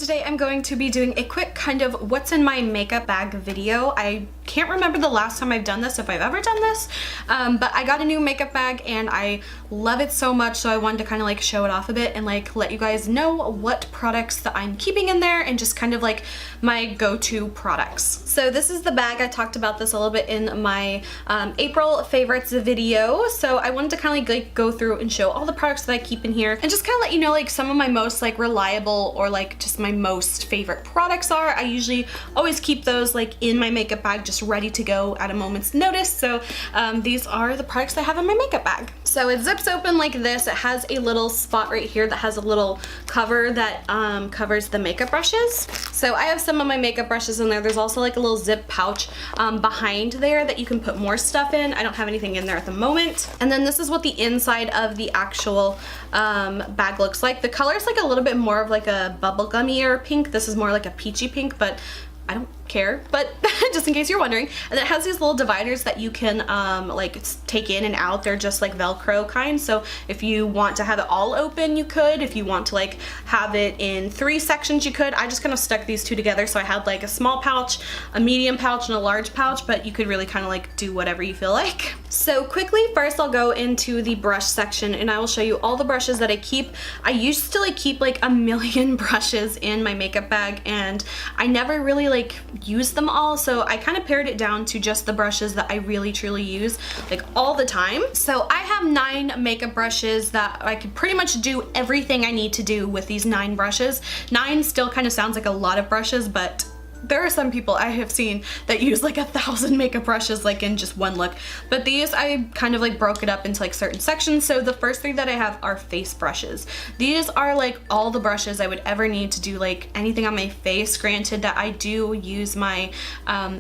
today I'm going to be doing a quick kind of what's in my makeup bag video. I can't remember the last time I've done this, if I've ever done this, but I got a new makeup bag and I love it so much, so I wanted to kind of like show it off a bit and like let you guys know what products that I'm keeping in there and just kind of like my go-to products. So this is the bag. I talked about this a little bit in my April favorites video, so I wanted to kind of like go through and show all the products that I keep in here and just kind of let you know like some of my most like reliable or like just my most favorite products are. I usually always keep those like in my makeup bag just ready to go at a moment's notice. So these are the products I have in my makeup bag. So it zips open like this. It has a little spot right here that has a little cover that covers the makeup brushes. So I have some of my makeup brushes in there. There's also like a little zip pouch behind there that you can put more stuff in. I don't have anything in there at the moment. And then this is what the inside of the actual bag looks like. The color is like a little bit more of like a bubblegummy pink. This is more like a peachy pink, but I don't care, but just in case you're wondering. And it has these little dividers that you can like take in and out. They're just like Velcro kind, so if you want to have it all open you could. If you want to like have it in 3 sections you could. I just kind of stuck these two together, so I had like a small pouch, a medium pouch, and a large pouch, but you could really kind of like do whatever you feel like. So quickly, first I'll go into the brush section and I will show you all the brushes that I keep. I used to like keep like a million brushes in my makeup bag and I never really like use them all, so I kind of pared it down to just the brushes that I really truly use like all the time. So I have 9 makeup brushes that I could pretty much do everything I need to do with these 9 brushes. 9 still kind of sounds like a lot of brushes, but there are some people I have seen that use like 1,000 makeup brushes like in just one look. But these, I kind of like broke it up into like certain sections. So the first 3 that I have are face brushes. These are like all the brushes I would ever need to do like anything on my face. Granted that I do use my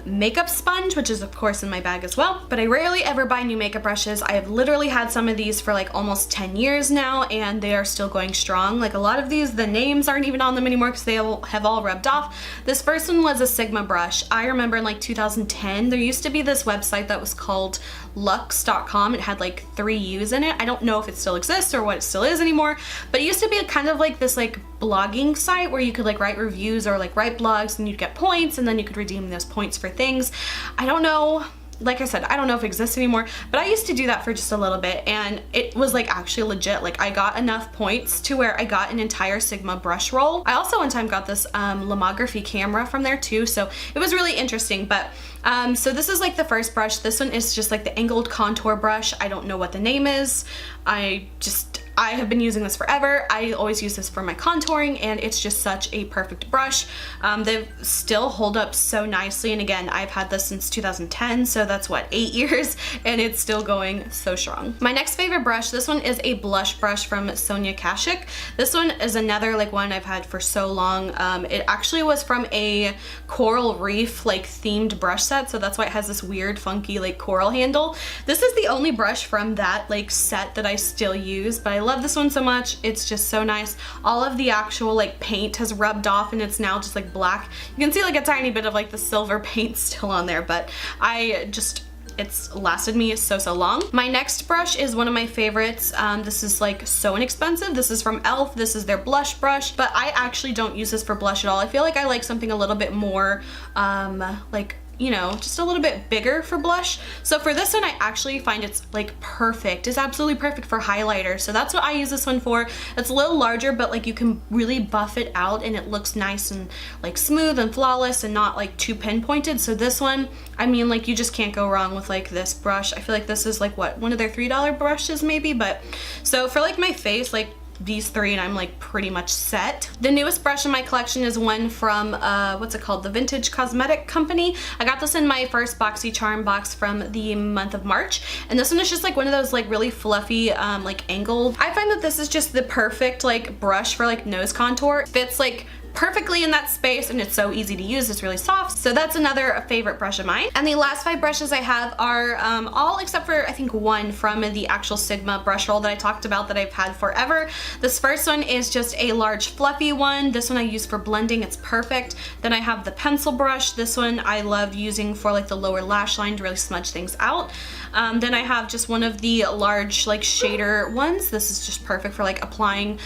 makeup sponge, which is of course in my bag as well, but I rarely ever buy new makeup brushes. I have literally had some of these for like almost 10 years now and they are still going strong. Like a lot of these, the names aren't even on them anymore because they have all rubbed off. This first one was a Sigma brush. I remember in like 2010 there used to be this website that was called Lux.com. It had like 3 U's in it. I don't know if it still exists or what it still is anymore, but it used to be a kind of like this like blogging site where you could like write reviews or like write blogs and you'd get points and then you could redeem those points for things. I don't know, like I said, I don't know if it exists anymore, but I used to do that for just a little bit and it was like actually legit. Like I got enough points to where I got an entire Sigma brush roll. I also one time got this lomography camera from there too, so it was really interesting. But so this is like the first brush. This one is just like the angled contour brush. I don't know what the name is. I have been using this forever. I always use this for my contouring and it's just such a perfect brush. They still hold up so nicely, and again, I've had this since 2010, so that's what, 8 years, and it's still going so strong. My next favorite brush, this one is a blush brush from Sonia Kashuk. This one is another like one I've had for so long. It actually was from a coral reef like themed brush set, so that's why it has this weird funky like coral handle. This is the only brush from that like set that I still use, but I love this one so much. It's just so nice. All of the actual like paint has rubbed off and it's now just like black. You can see like a tiny bit of like the silver paint still on there, but it's lasted me so long. My next brush is one of my favorites. This is like so inexpensive. This is from e.l.f. This is their blush brush, but I actually don't use this for blush at all. I feel like I like something a little bit more like, you know, just a little bit bigger for blush. So for this one, I actually find it's like perfect. It's absolutely perfect for highlighter. So that's what I use this one for. It's a little larger, but like you can really buff it out and it looks nice and like smooth and flawless and not like too pinpointed. So this one, I mean, like you just can't go wrong with like this brush. I feel like this is like what, one of their $3 brushes maybe, but so for like my face, like these 3 and I'm like pretty much set. The newest brush in my collection is one from what's it called, the Vintage Cosmetic company. I got this in my first BoxyCharm box from the month of March, and this one is just like one of those like really fluffy like angled. I find that this is just the perfect like brush for like nose contour. It fits like perfectly in that space and it's so easy to use. It's really soft, so that's another favorite brush of mine. And the last 5 brushes I have are all except for I think one from the actual Sigma brush roll that I talked about that I've had forever. This first one is just a large fluffy one. This one I use for blending. It's perfect. Then I have the pencil brush. This one I love using for like the lower lash line to really smudge things out. Then I have just one of the large like shader ones. This is just perfect for like applying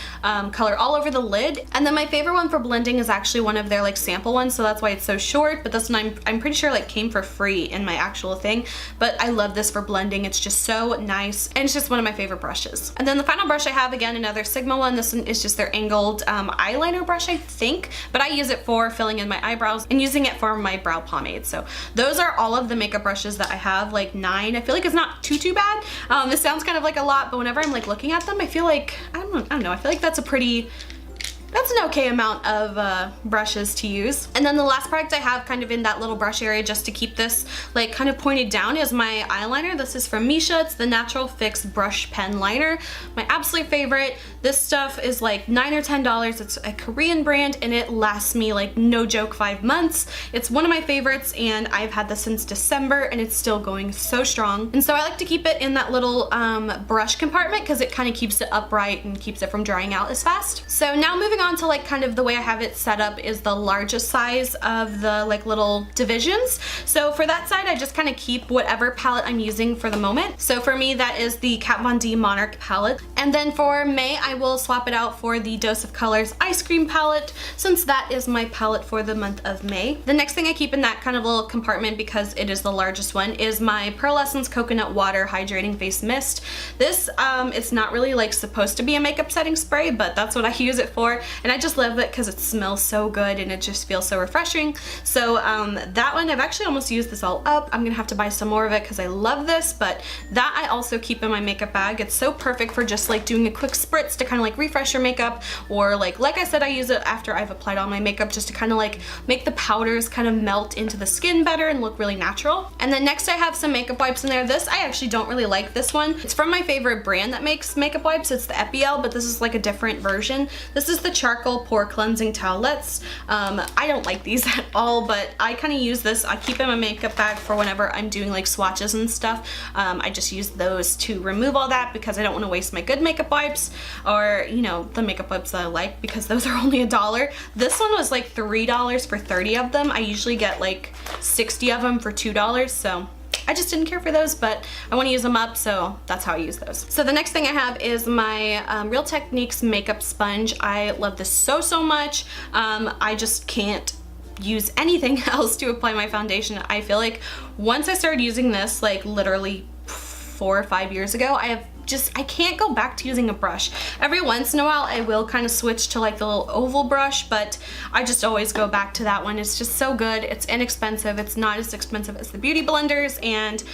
color all over the lid. And then my favorite one for blending blending is actually one of their like sample ones, so that's why it's so short, but this one I'm pretty sure like came for free in my actual thing. But I love this for blending. It's just so nice, and it's just one of my favorite brushes. And then the final brush I have, again, another Sigma one. This one is just their angled eyeliner brush, I think, but I use it for filling in my eyebrows and using it for my brow pomade. So those are all of the makeup brushes that I have, like 9. I feel like it's not too bad. This sounds kind of like a lot, but whenever I'm like looking at them, I feel like, I don't know, I feel like that's an okay amount of brushes to use. And then the last product I have kind of in that little brush area just to keep this like kind of pointed down is my eyeliner. This is from Missha. It's the Natural Fix Brush Pen Liner. My absolute favorite. This stuff is like $9 or $10. It's a Korean brand and it lasts me, like, no joke, 5 months. It's one of my favorites and I've had this since December and it's still going so strong. And so I like to keep it in that little brush compartment because it kind of keeps it upright and keeps it from drying out as fast. So now moving on to like kind of the way I have it set up is the largest size of the like little divisions. So for that side, I just kind of keep whatever palette I'm using for the moment. So for me, that is the Kat Von D Monarch palette. And then for May, I will swap it out for the Dose of Colors Eyescream palette, since that is my palette for the month of May. The next thing I keep in that kind of little compartment, because it is the largest one, is my Pearlessence Coconut Water Hydrating Face Mist. This, it's not really like supposed to be a makeup setting spray, but that's what I use it for. And I just love it because it smells so good and it just feels so refreshing. So that one, I've actually almost used this all up. I'm gonna have to buy some more of it because I love this, but that I also keep in my makeup bag. It's so perfect for just like doing a quick spritz to kind of like refresh your makeup, or like I said, I use it after I've applied all my makeup just to kind of like make the powders kind of melt into the skin better and look really natural. And then next I have some makeup wipes in there. This, I actually don't really like this one. It's from my favorite brand that makes makeup wipes. It's the Epielle, but this is like a different version. This is the Charcoal Pore Cleansing Towelettes. I don't like these at all, but I kind of use this. I keep it in my makeup bag for whenever I'm doing like swatches and stuff. I just use those to remove all that because I don't want to waste my good makeup wipes, or, you know, the makeup wipes that I like, because those are only $1. This one was like $3 for 30 of them. I usually get like 60 of them for $2, so I just didn't care for those, but I want to use them up, so that's how I use those. So the next thing I have is my Real Techniques makeup sponge. I love this so much. I just can't use anything else to apply my foundation. I feel like once I started using this, like literally 4 or 5 years ago, I can't go back to using a brush. Every once in a while I will kind of switch to like the little oval brush, but I just always go back to that one. It's just so good. It's inexpensive. It's not as expensive as the beauty blenders, and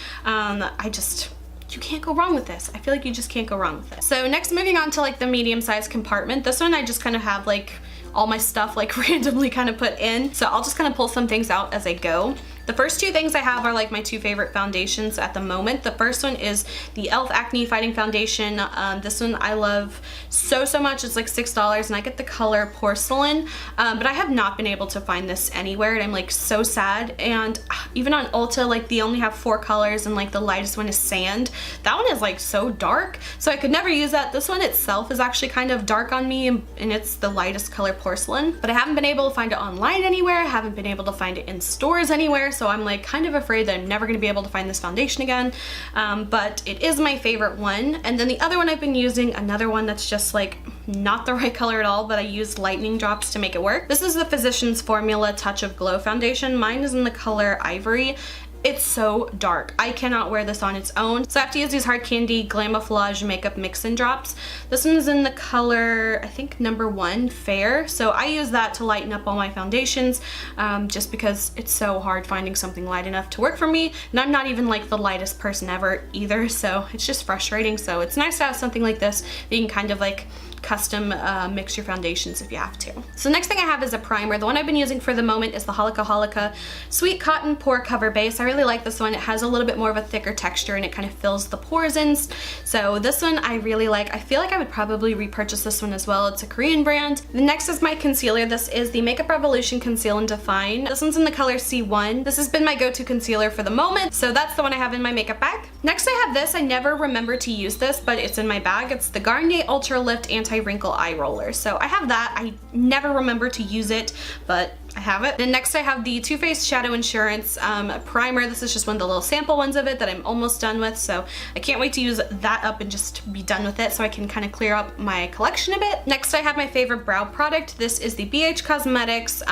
you can't go wrong with this. I feel like you just can't go wrong with it. So next, moving on to like the medium-sized compartment. This one I just kind of have like all my stuff like randomly kind of put in. So I'll just kind of pull some things out as I go. The first two things I have are like my 2 favorite foundations at the moment. The first one is the e.l.f. Acne Fighting Foundation. This one I love so much. It's like $6 and I get the color Porcelain, but I have not been able to find this anywhere and I'm like so sad. And even on Ulta, like they only have 4 colors and like the lightest one is Sand. That one is like so dark, so I could never use that. This one itself is actually kind of dark on me, and it's the lightest color Porcelain, but I haven't been able to find it online anywhere. I haven't been able to find it in stores anywhere. So I'm like kind of afraid that I'm never going to be able to find this foundation again, but it is my favorite one. And then the other one I've been using, another one that's just like not the right color at all, but I use lightning drops to make it work. This is the Physicians Formula Touch of Glow foundation. Mine is in the color Ivory. It's so dark. I cannot wear this on its own, so I have to use these Hard Candy Glamoflauge Makeup Mix-In Drops. This one's in the color, I think, number 1, Fair. So I use that to lighten up all my foundations, just because it's so hard finding something light enough to work for me. And I'm not even like the lightest person ever either, so it's just frustrating. So it's nice to have something like this that you can kind of like custom mix your foundations if you have to. So next thing I have is a primer. The one I've been using for the moment is the Holika Sweet Cotton Pore Cover Base. I really like this one. It has a little bit more of a thicker texture and it kind of fills the pores in. So this one I really like. I feel like I would probably repurchase this one as well. It's a Korean brand. The next is my concealer. This is the Makeup Revolution Conceal and Define. This one's in the color C1. This has been my go-to concealer for the moment, so that's the one I have in my makeup bag. Next I have this. I never remember to use this, but it's in my bag. It's the Garnier Ultra Lift Anti-Wrinkle Eye Roller. So I have that. I never remember to use it, but I have it. Then next I have the Too Faced Shadow Insurance primer. This is just one of the little sample ones of it that I'm almost done with, so I can't wait to use that up and just be done with it so I can kind of clear up my collection a bit. Next I have my favorite brow product. This is the BH Cosmetics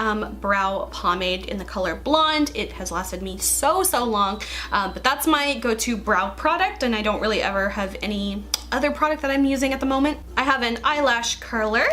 brow pomade in the color Blonde. It has lasted me so long, but that's my go-to brow product, and I don't really ever have any other product that I'm using at the moment. I have an eyelash curler.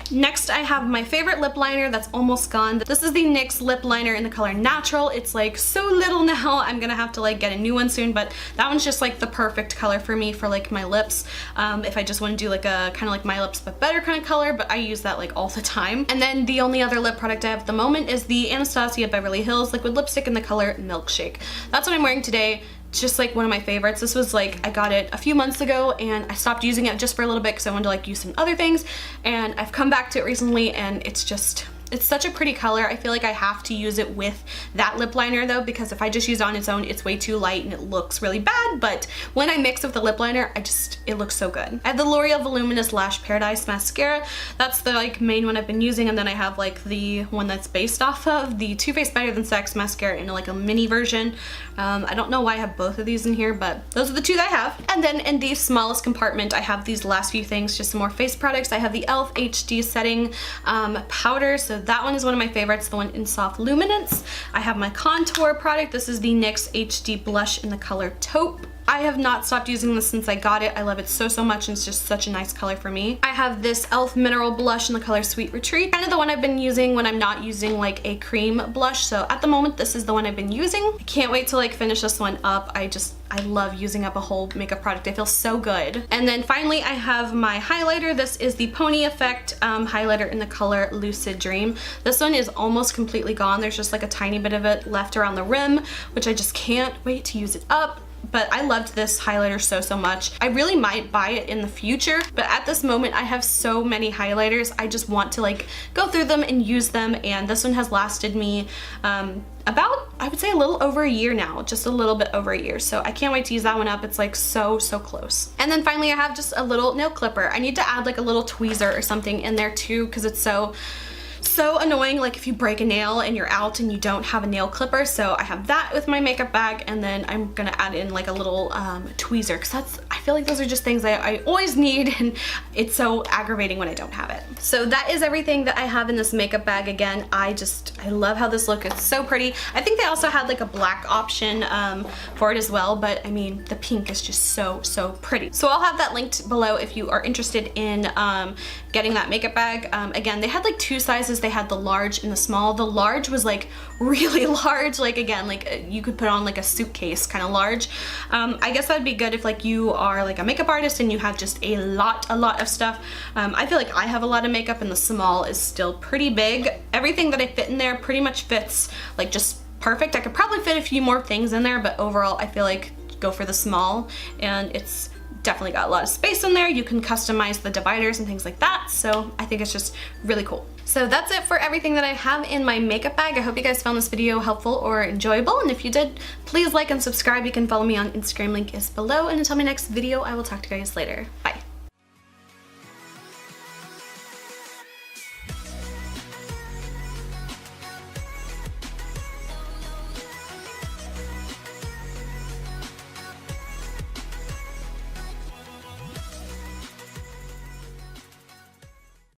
Next I have my favorite lip liner that's almost gone. This is the NYX Lipliner in the color Natural. It's like so little now. I'm gonna have to like get a new one soon, but that one's just like the perfect color for me for like my lips. If I just want to do like a kind of like My Lips But Better kind of color, but I use that like all the time. And then the only other lip product I have at the moment is the Anastasia Beverly Hills liquid lipstick in the color Milkshake. That's what I'm wearing today. Just like one of my favorites. This was like, I got it a few months ago and I stopped using it just for a little bit because I wanted to like use some other things, and I've come back to it recently and it's just, it's such a pretty color. I feel like I have to use it with that lip liner though, because if I just use it on its own, it's way too light and it looks really bad, but when I mix it with the lip liner, it looks so good. I have the L'Oreal Voluminous Lash Paradise Mascara. That's the like main one I've been using, and then I have like the one that's based off of the Too Faced Better Than Sex mascara in like a mini version. I don't know why I have both of these in here, but those are the two that I have. And then in the smallest compartment, I have these last few things, just some more face products. I have the e.l.f. HD Setting Powder, so that one is one of my favorites, the one in Soft Luminance. I have my contour product. This is the NYX HD Blush in the color Taupe. I have not stopped using this since I got it. I love it so much, and it's just such a nice color for me. I have this e.l.f. Mineral Blush in the color Sweet Retreat, kind of the one I've been using when I'm not using like a cream blush, so at the moment this is the one I've been using. I can't wait to like finish this one up. I love using up a whole makeup product. I feel so good. And then finally I have my highlighter. This is the Pony Effect highlighter in the color Lucid Dream. This one is almost completely gone. There's just like a tiny bit of it left around the rim, which I just can't wait to use it up. But I loved this highlighter so much. I really might buy it in the future, but at this moment I have so many highlighters. I just want to like go through them and use them, and this one has lasted me about, I would say, a little over a year now, just a little bit over a year. So I can't wait to use that one up. It's like so close. And then finally I have just a little nail clipper. I need to add like a little tweezer or something in there too, because it's so annoying like if you break a nail and you're out and you don't have a nail clipper. So I have that with my makeup bag, and then I'm gonna add in like a little tweezer, because I feel like those are just things I always need, and it's so aggravating when I don't have it. So that is everything that I have in this makeup bag. Again, I love how this looks. It's so pretty. I think they also had like a black option for it as well, but I mean the pink is just so pretty. So I'll have that linked below if you are interested in getting that makeup bag. Again, they had like two sizes. They had the large and the small. The large was like really large, like again, like you could put on like a suitcase kind of large. I guess that'd be good if like you are like a makeup artist and you have just a lot of stuff. I feel like I have a lot of makeup and the small is still pretty big. Everything that I fit in there pretty much fits like just perfect. I could probably fit a few more things in there, but overall I feel like go for the small, and it's definitely got a lot of space in there. You can customize the dividers and things like that, so I think it's just really cool. So that's it for everything that I have in my makeup bag. I hope you guys found this video helpful or enjoyable, and if you did, please like and subscribe. You can follow me on Instagram, link is below, and until my next video, I will talk to you guys later. Bye.